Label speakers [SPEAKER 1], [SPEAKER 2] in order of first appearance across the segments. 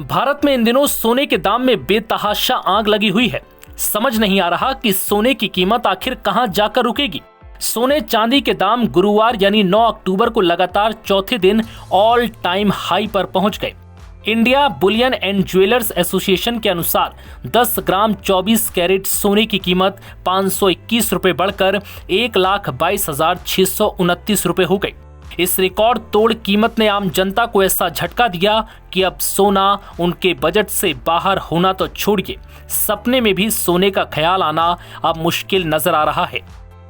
[SPEAKER 1] भारत में इन दिनों सोने के दाम में बेतहाशा आग लगी हुई है। समझ नहीं आ रहा कि सोने की कीमत आखिर कहां जाकर रुकेगी। सोने चांदी के दाम गुरुवार यानी 9 अक्टूबर को लगातार चौथे दिन ऑल टाइम हाई पर पहुंच गए। India Boolean and jewellers association के अनुसार 10 ग्राम 24 कैरेट सोने की कीमत 521 रुपए बढ़कर 1,22,629 रुपए हो गई। इस रिकॉर्ड तोड़ कीमत ने आम जनता को ऐसा झटका दिया कि अब सोना उनके बजट से बाहर होना तो छोड़िए, सपने में भी सोने का ख्याल आना अब मुश्किल नजर आ रहा है।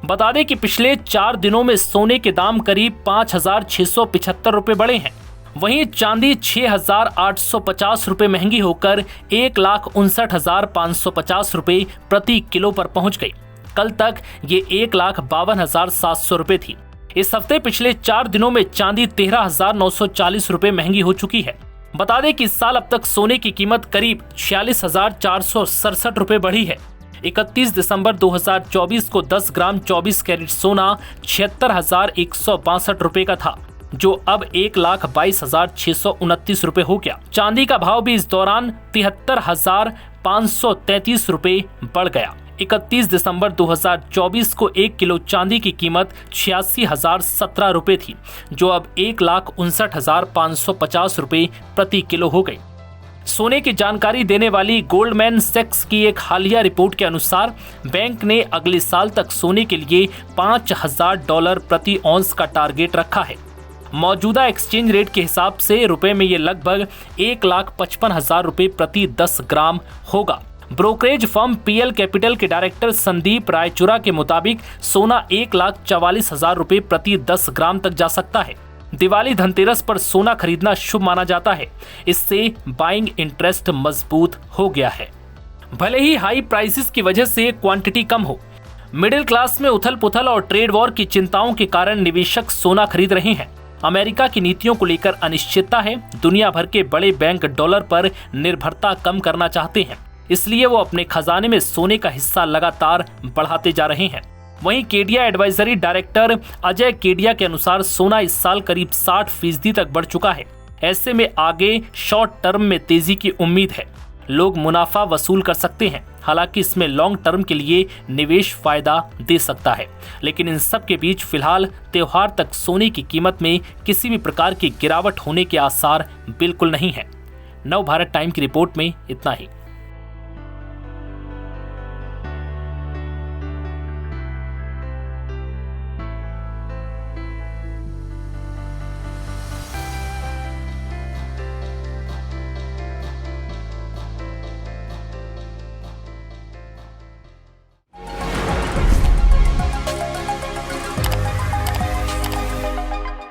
[SPEAKER 1] बता दें कि पिछले 4 दिनों में सोने के दाम करीब 5,675 रुपए बढ़े हैं। वहीं चांदी 6,850 रुपए महंगी होकर 1,59,550 रुपए प्रति किलो पर पहुंच गई। कल तक ये 1,52,700 रुपए थी। इस हफ्ते पिछले 4 दिनों में चांदी 13,940 रुपए महंगी हो चुकी है। बता दें कि इस साल अब तक सोने की कीमत करीब 46,467 रुपए बढ़ी है। 31 दिसंबर 2024 को 10 ग्राम 24 कैरेट सोना 76,162 रुपए का था, जो अब 1,22,629 रुपए हो गया। चांदी का भाव भी इस दौरान 73,533 रुपए बढ़ गया। 31 दिसंबर 2024 को 1 किलो चांदी की कीमत 86,017 रुपए थी, जो अब 1,59,550 रुपए प्रति किलो हो गई। सोने की जानकारी देने वाली गोल्डमैन सैक्स की एक हालिया रिपोर्ट के अनुसार बैंक ने अगले साल तक सोने के लिए $5,000 प्रति औंस का टारगेट रखा है। मौजूदा एक्सचेंज रेट के हिसाब से रुपए में ये लगभग 1,55,000 रुपए प्रति 10 ग्राम होगा। ब्रोकरेज फर्म पीएल कैपिटल के डायरेक्टर संदीप रायचुरा के मुताबिक सोना 1,44,000 रुपए प्रति 10 ग्राम तक जा सकता है। दिवाली धनतेरस पर सोना खरीदना शुभ माना जाता है। इससे बाइंग इंटरेस्ट मजबूत हो गया है। भले ही हाई प्राइसेस की वजह से क्वांटिटी कम हो, मिडिल क्लास में उथल पुथल और ट्रेड वॉर की चिंताओं के कारण निवेशक सोना खरीद रहे हैं। अमेरिका की नीतियों को लेकर अनिश्चितता है। दुनिया भर के बड़े बैंक डॉलर पर निर्भरता कम करना चाहते हैं, इसलिए वो अपने खजाने में सोने का हिस्सा लगातार बढ़ाते जा रहे हैं। वहीं केडिया एडवाइजरी डायरेक्टर अजय केडिया के अनुसार सोना इस साल करीब 60% तक बढ़ चुका है। ऐसे में आगे शॉर्ट टर्म में तेजी की उम्मीद है। लोग मुनाफा वसूल कर सकते हैं, हालांकि इसमें लॉन्ग टर्म के लिए निवेश फायदा दे सकता है। लेकिन इन सब के बीच फिलहाल त्योहार तक सोने की कीमत में किसी भी प्रकार की गिरावट होने के आसार बिल्कुल नहीं है। नव भारत टाइम की रिपोर्ट में इतना ही।